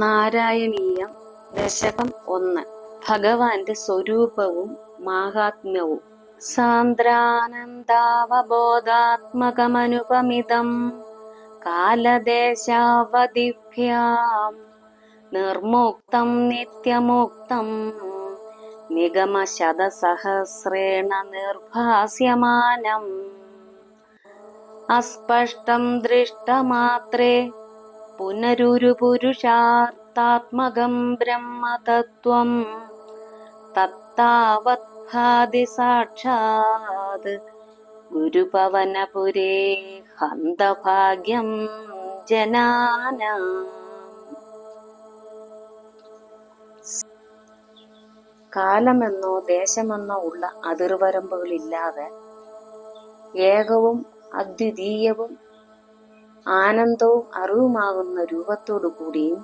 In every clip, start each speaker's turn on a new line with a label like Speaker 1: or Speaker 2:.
Speaker 1: നാരായണീയം ദശകം 1. ഭഗവാന്റെ സ്വരൂപവും മാഹാത്മ്യവും. സാന്ദ്രാനന്ദാവബോധാത്മകമനുപമിതം കാലദേശാവധിഭ്യാം നിർമുക്തം നിത്യമുക്തം നിഗമശതസഹസ്രേണ നിർഭാസ്യമാനം അസ്പഷ്ടം ദൃഷ്ടമാത്രേ പുനരുരുപുരുഷാർത്ഥാത്മകം ബ്രഹ്മതത്വം തത്താവത് ഭാതി സാക്ഷാത് ഗുരുപവനപുരേ ഹന്തഭാഗ്യം ജനാനാം. കാലമെന്നോ ദേശമെന്നോ ഉള്ള അതിർവരമ്പുകളില്ലാതെ ഏകവും അദ്വിതീയവും ആനന്ദവും അറിവുമാകുന്ന രൂപത്തോടു കൂടിയും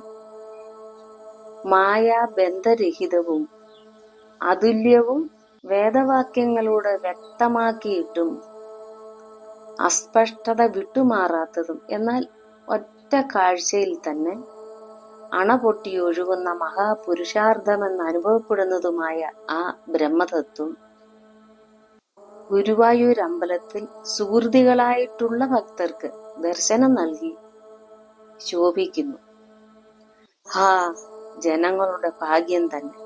Speaker 1: മായാബന്ധരഹിതവും അതുല്യവും വേദവാക്യങ്ങളോട് വ്യക്തമാക്കിയിട്ടും അസ്പഷ്ടത വിട്ടുമാറാത്തതും എന്നാൽ ഒറ്റ കാഴ്ചയിൽ തന്നെ അണപൊട്ടിയൊഴുകുന്ന മഹാപുരുഷാർത്ഥമെന്ന് അനുഭവപ്പെടുന്നതുമായ ആ ബ്രഹ്മതത്വം ഗുരുവായൂർ അമ്പലത്തിൽ സുഹൃതികളായിട്ടുള്ള ഭക്തർക്ക് ദർശനം നൽകി ശോഭിക്കുന്നു. ഹാ, ജനങ്ങളുടെ ഭാഗ്യം തന്നെ.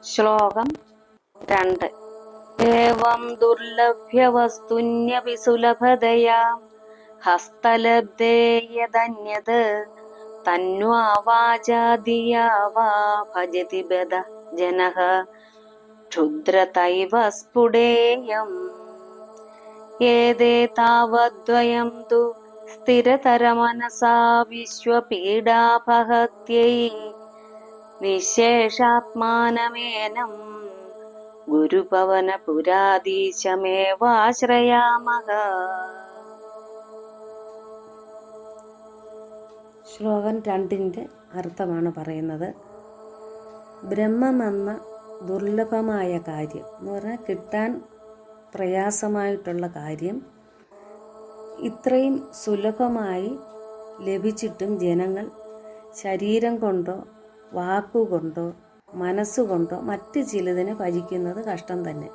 Speaker 1: ശ്ലോകം 2. ഏവം ദുർലഭ്യവസ്തുന്യപി സുലഭതയാ ഹസ്തലബ്ധേ യദന്യത് തന്വാ വാചാ ധിയാ വാ ഭജതി ബദ ജനഃ ക്ഷുദ്രതൈവ സ്ഫുടേയം ഏതേ താവദ്വയം തു സ്ഥിരതരമനസാ വിശ്വപീഡാപഹത്यै നിശേഷാത്മാനമേനം ഗുരുപവനപുരാധീശമേവാശ്രയാമഃ. ശ്ലോകം 2 അർത്ഥമാണ് പറയുന്നത്. ബ്രഹ്മമെന്ന ദുർലഭമായ കാര്യം എന്ന് പറഞ്ഞാൽ കിട്ടാൻ പ്രയാസമായിട്ടുള്ള കാര്യം ഇത്രയും സുലഭമായി ലഭിച്ചിട്ടും ജനങ്ങൾ ശരീരം കൊണ്ടോ വാക്കുകൊണ്ടോ മനസ്സുകൊണ്ടോ മറ്റ് ചിലതിനെ ഭജിക്കുന്നത് കഷ്ടം തന്നെ.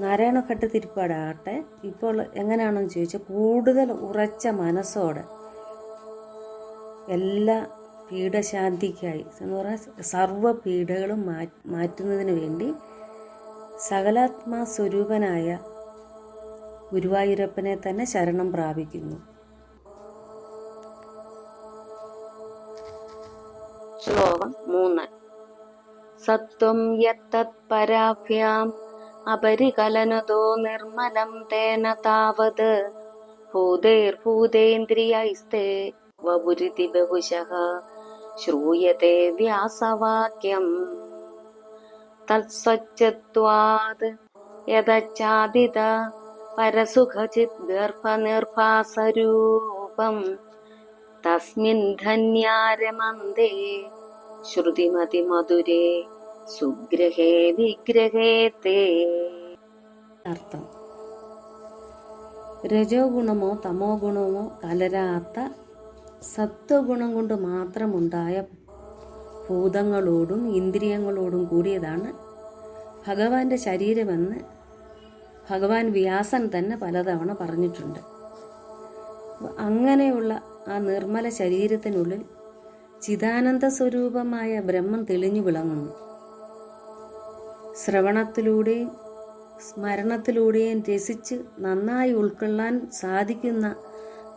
Speaker 1: നാരായണഭട്ട തിരുപ്പാടാകട്ടെ ഇപ്പോൾ എങ്ങനെയാണെന്ന് ചോദിച്ചാൽ കൂടുതൽ ഉറച്ച മനസ്സോടെ എല്ലാ പീഡശാന്തിക്കായി എന്ന് പറഞ്ഞാൽ സർവ പീഡകളും മാറ്റുന്നതിന് വേണ്ടി സകലാത്മാ സ്വരൂപനായ ഗുരുവായൂരപ്പനെ തന്നെ ശരണം പ്രാപിക്കുന്നു. ശ്ലോകം 3. സത്വം യത്തത്പരാഭ്യാം അപരികലനതോ നിർമ്മലം തേന താവത് ഭൂതൈർഭൂതേന്ദ്രിയൈസ്തേ വപുരിതി ബഹുശഃ ശ്രൂയത്തെ വ്യാസവാക്യം തത്സത്യത്വാത് യദച്ചാദിത പരസുഖചിത് ഗർഭനിർഭാസരൂപം തസ്മിൻ ധന്യാരമന്ദേ ശ്രുതിമതിമധുരേ സുഗ്രഹേ വിഗ്രഹേ തേ. അർത്ഥം: രജോ ഗുണമോ തമോ ഗുണമോ കലരാത്ത സത്വഗുണം കൊണ്ട് മാത്രമുണ്ടായ ഭൂതങ്ങളോടും ഇന്ദ്രിയങ്ങളോടും കൂടിയതാണ് ഭഗവാന്റെ ശരീരമെന്ന് ഭഗവാൻ വ്യാസൻ തന്നെ പലതവണ പറഞ്ഞിട്ടുണ്ട്. അങ്ങനെയുള്ള ആ നിർമ്മല ശരീരത്തിനുള്ളിൽ ചിദാനന്ദ സ്വരൂപമായ ബ്രഹ്മം തെളിഞ്ഞു വിളങ്ങുന്നു. ശ്രവണത്തിലൂടെയും സ്മരണത്തിലൂടെയും രസിച്ച് നന്നായി ഉൾക്കൊള്ളാൻ സാധിക്കുന്ന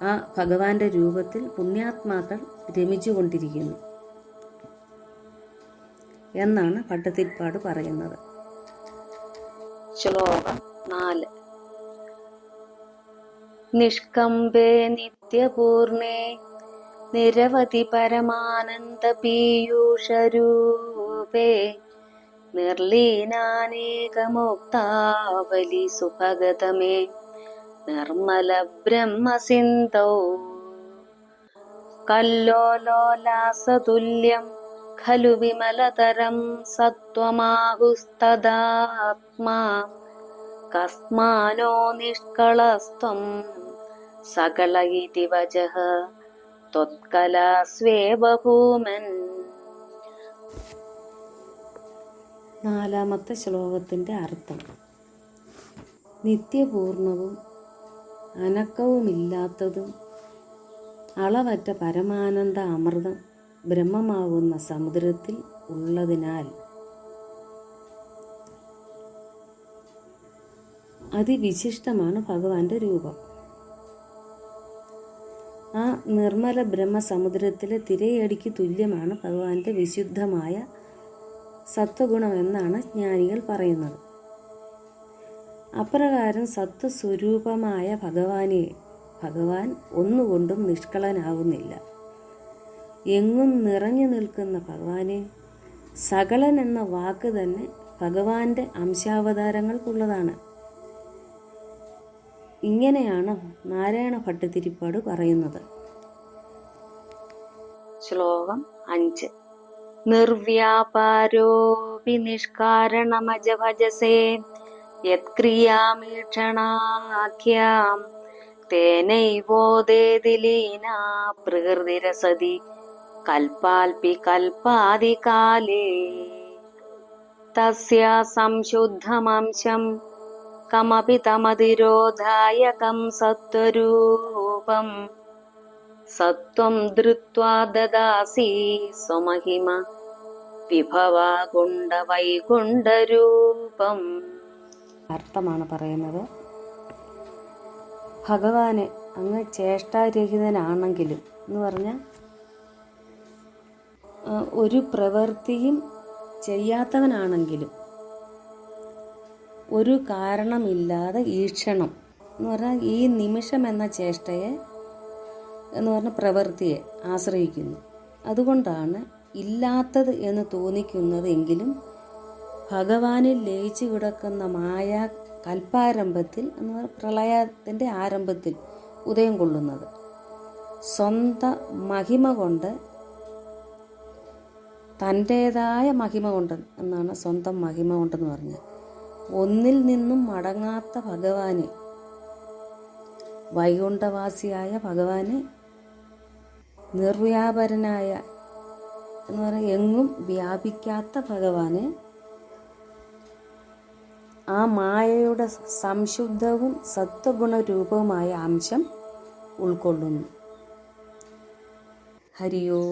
Speaker 1: ആ ഭഗവാന്റെ രൂപത്തിൽ പുണ്യാത്മാക്കൾ രമിച്ചുകൊണ്ടിരിക്കുന്നു എന്നാണ് ഭട്ടതിരിപ്പാട് പറയുന്നത്. ശ്ലോകം 4. നിഷ്കമ്പേ നിത്യപൂർണേ നിരവധി പരമാനന്ദ പീയൂഷരൂപേ നിർലീനാനേകമുക്താവലി സുഭഗതമേ നിർമ്മല ബ്രഹ്മസിന്ധൗ കല്ലോലോലാസതുല്യം ഖലു വിമലതരം സത്വമാഹുസ്തദാത്മാ കസ്മാനോ നിഷ്കളസ്ത്വം സകല ഇതി വചഃ ത്വത്കലാസ്വേവ ഭൂമൻ. നാലാമത്തെ ശ്ലോകത്തിൻ്റെ അർത്ഥം: നിത്യപൂർണവും അനക്കവുമില്ലാത്തതും അളവറ്റ പരമാനന്ദ അമൃതം ബ്രഹ്മമാകുന്ന സമുദ്രത്തിൽ ഉള്ളതിനാൽ അതിവിശിഷ്ടമാണ് ഭഗവാന്റെ രൂപം. ആ നിർമ്മല ബ്രഹ്മസമുദ്രത്തിലെ തിരയടിക്ക് തുല്യമാണ് ഭഗവാന്റെ വിശുദ്ധമായ സത്വഗുണമെന്നാണ് ജ്ഞാനികൾ പറയുന്നത്. അപ്രകാരം സത്വസ്വരൂപമായ ഭഗവാൻ ഒന്നുകൊണ്ടും നിഷ്കളനാകുന്നില്ല. എങ്ങും നിറഞ്ഞു നിൽക്കുന്ന ഭഗവാനെ സകലൻ എന്ന വാക്ക് തന്നെ ഭഗവാന്റെ അംശാവതാരങ്ങൾക്കുള്ളതാണ്. ഇങ്ങനെയാണ് നാരായണ ഭട്ടതിരിപ്പാട് പറയുന്നത്. ശ്ലോകം 5. നിർവ്യാപാരോപി നിഷ്കാരണമജ ഭജസേ യത്ക്രിയാമീക്ഷണാഖ്യാം തേനൈവോദേതി ലീനാ പ്രകൃതിരസതി കൽപ്പാൽപി കൽപ്പാദികാലേ തസ്യ സംശുദ്ധമംശം കമപി തമതിരോധായകം സത്വരൂപം സത്വം ധൃത്വാ ദദാസി സ്വമഹിമ വിഭവാകുണ്ഠ വൈകുണ്ഠരൂപം. അർത്ഥമാണ് പറയുന്നത്: ഭഗവാനെ അങ്ങ് ചേഷ്ടാരഹിതനാണെങ്കിലും എന്ന് പറഞ്ഞാൽ ഒരു പ്രവൃത്തിയും ചെയ്യാത്തവനാണെങ്കിലും ഒരു കാരണമില്ലാതെ ഈക്ഷണം എന്ന് പറഞ്ഞാൽ ഈ നിമിഷം എന്ന ചേഷ്ടയെ എന്ന് പറഞ്ഞ പ്രവൃത്തിയെ ആശ്രയിക്കുന്നു. അതുകൊണ്ടാണ് ഇല്ലാത്തത് എന്ന് തോന്നിക്കുന്നത് എങ്കിലും ഭഗവാനിൽ ലയിച്ചു കിടക്കുന്ന മായ കൽപ്പാരംഭത്തിൽ എന്ന് പറഞ്ഞാൽ പ്രളയത്തിൻ്റെ ആരംഭത്തിൽ ഉദയം കൊള്ളുന്നത്. സ്വന്തം മഹിമ കൊണ്ട്, തൻ്റേതായ മഹിമ കൊണ്ട് എന്നാണ് സ്വന്തം മഹിമ കൊണ്ടെന്ന് പറഞ്ഞത്. ഒന്നിൽ നിന്നും മടങ്ങാത്ത ഭഗവാനെ, വൈകുണ്ഠവാസിയായ ഭഗവാനെ, നിർവ്യാപരനായ എന്ന് പറഞ്ഞാൽ എങ്ങും വ്യാപിക്കാത്ത ഭഗവാനെ ആ മായയുടെ സംശുദ്ധവും സത്വഗുണരൂപവുമായ അംശം ഉൾക്കൊള്ളുന്നു. ഹരിയോ.